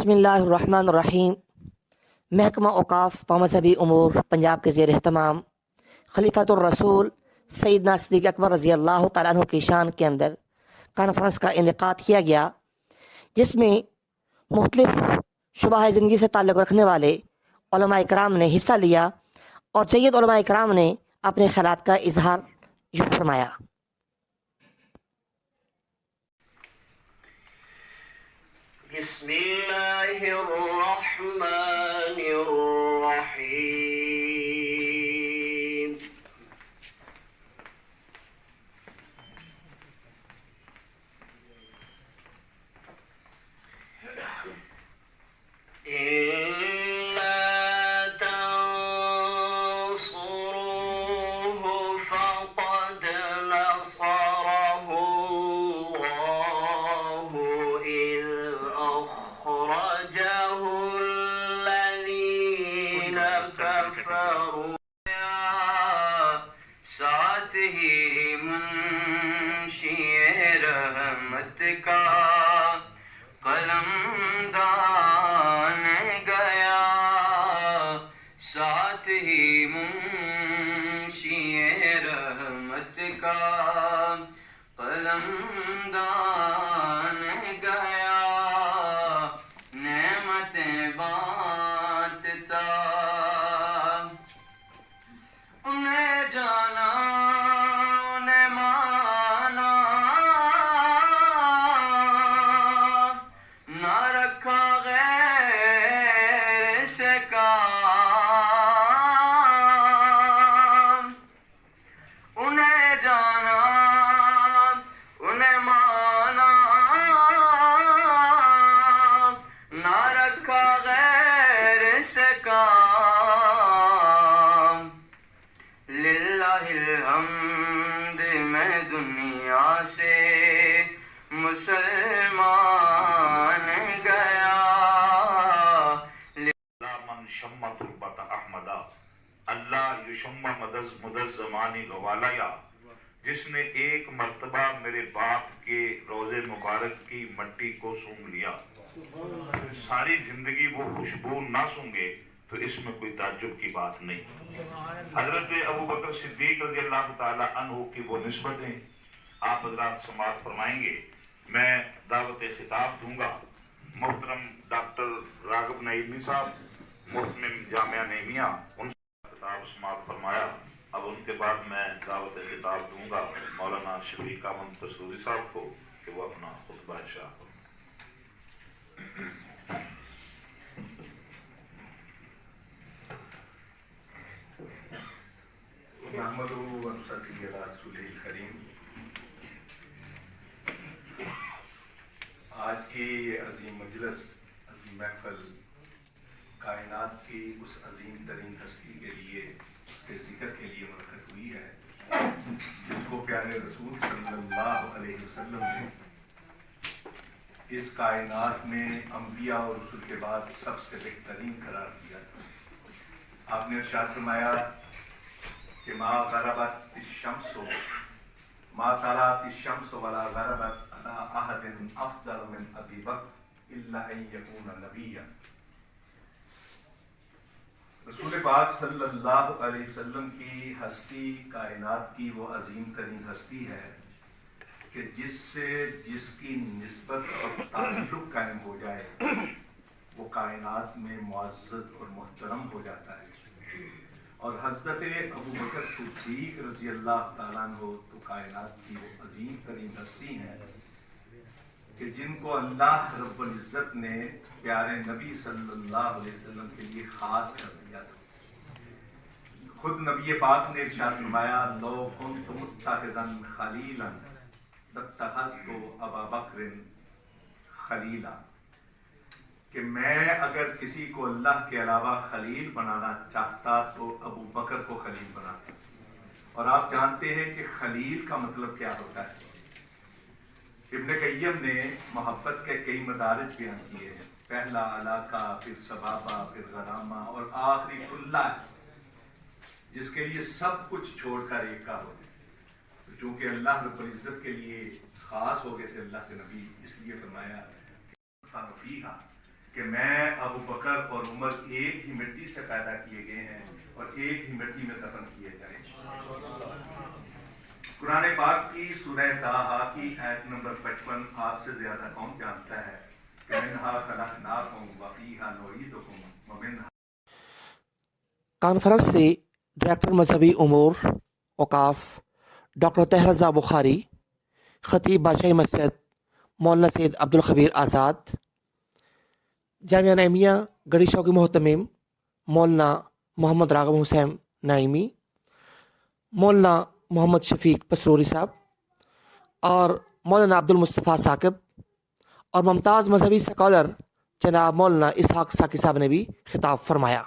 بسم اللہ الرحمن الرحیم۔ محکمہ اوقاف و مذہبی امور پنجاب کے زیر اہتمام خلیفہ الرسول سیدنا صدیق اکبر رضی اللہ تعالیٰ عنہ کی شان کے اندر کانفرنس کا انعقاد کیا گیا، جس میں مختلف شعبہ زندگی سے تعلق رکھنے والے علماء کرام نے حصہ لیا اور جید علماء کرام نے اپنے خیالات کا اظہار فرمایا۔ بسم اللہ الرحمن الرحیم۔ اللہ یشمہ مدز زمانی گوالیا، جس نے ایک مرتبہ میرے باپ کے روزے مبارک کی مٹی کو سونگ لیا، ساری زندگی وہ خوشبو نہ سونگے تو اس میں کوئی تعجب کی بات نہیں۔ حضرت ابو بکر صدیق رضی اللہ تعالی عنہ کی وہ نسبتیں آپ حضرات سماعت فرمائیں گے۔ میں دعوت خطاب دوں گا محترم ڈاکٹر راغب نعیمی صاحب، محتمم جامعہ نعیمیہ، ان سے خطاب سماعت فرمایا۔ اب ان کے بعد میں دعوت خطاب دوں گا مولانا شفیق احمد تسلوری صاحب کو کہ وہ اپنا خطبہ ارشاد فرمائیں۔ محمد ونصلی علی رسول کریم۔ آج کی عظیم مجلس، عظیم محفل کائنات کی اس عظیم ترین ہستی کے لیے، اس کے ذکر کے لیے منعقد ہوئی ہے، جس کو پیارے رسول صلی اللہ علیہ وسلم نے اس کائنات میں انبیاء اور رسول کے بعد سب سے بہترین قرار دیا تھا۔ آپ نے ارشاد فرمایا کہ ما غربت الشمس ما طلعت الشمس ولا غربت على احد افضل من ابی بکر الا ان یکون نبیا۔ رسول پاک صلی اللہ علیہ وسلم کی ہستی کائنات کی وہ عظیم ترین ہستی ہے کہ جس سے جس کی نسبت اور تعلق قائم ہو جائے وہ کائنات میں معزز اور محترم ہو جاتا ہے۔ اور حضرت ابو بکر صدیق رضی اللہ تعالیٰ عنہ تو کائنات کی وہ عظیم ترین ہستی ہیں کہ جن کو اللہ رب العزت نے پیارے نبی صلی اللہ علیہ وسلم کے لیے خاص کر دیا تھا۔ خود نبی پاک نے ارشاد فرمایا لو کنت متخذا خلیلا لاتخذت ابا بکر خلیلا، کہ میں اگر کسی کو اللہ کے علاوہ خلیل بنانا چاہتا تو ابو بکر کو خلیل بناتا۔ اور آپ جانتے ہیں کہ خلیل کا مطلب کیا ہوتا ہے۔ ابن قیم نے محبت کے کئی مدارج بیان کیے ہیں، پہلا علاقہ، پھر صبابہ، پھر غرامہ، اور آخری کلہ، جس کے لیے سب کچھ چھوڑ کر ایک کا ہو جائے۔ چونکہ اللہ رب العزت کے لیے خاص ہو گئے تھے اللہ کے نبی، اس لیے فرمایا کہ میں ابو بکر اور عمر ایک ہی مٹی سے پیدا کیے گئے ہیں اور ایک ہی مٹی میں دفن کیے جائیں۔ قرآن پاک کی سورہ طٰہٰ کی آیت نمبر 55 آپ سے زیادہ کون جانتا ہے کہ منہا خلقناکم وفیہا نعیدکم ومنہا۔ کانفرنس سے ڈائریکٹر مذہبی امور اوقاف ڈاکٹر طاہر رضا بخاری، خطیب بادشاہی مسجد مولانا سید عبدالخبیر آزاد، جامعہ نعیمیہ گڑی شوقی محتمم مولانا محمد راغب حسین نعیمی، مولانا محمد شفیق پسروری صاحب اور مولانا عبد المصطفیٰ ثاقب اور ممتاز مذہبی سکالر جناب مولانا اسحاق ساقی صاحب نے بھی خطاب فرمایا۔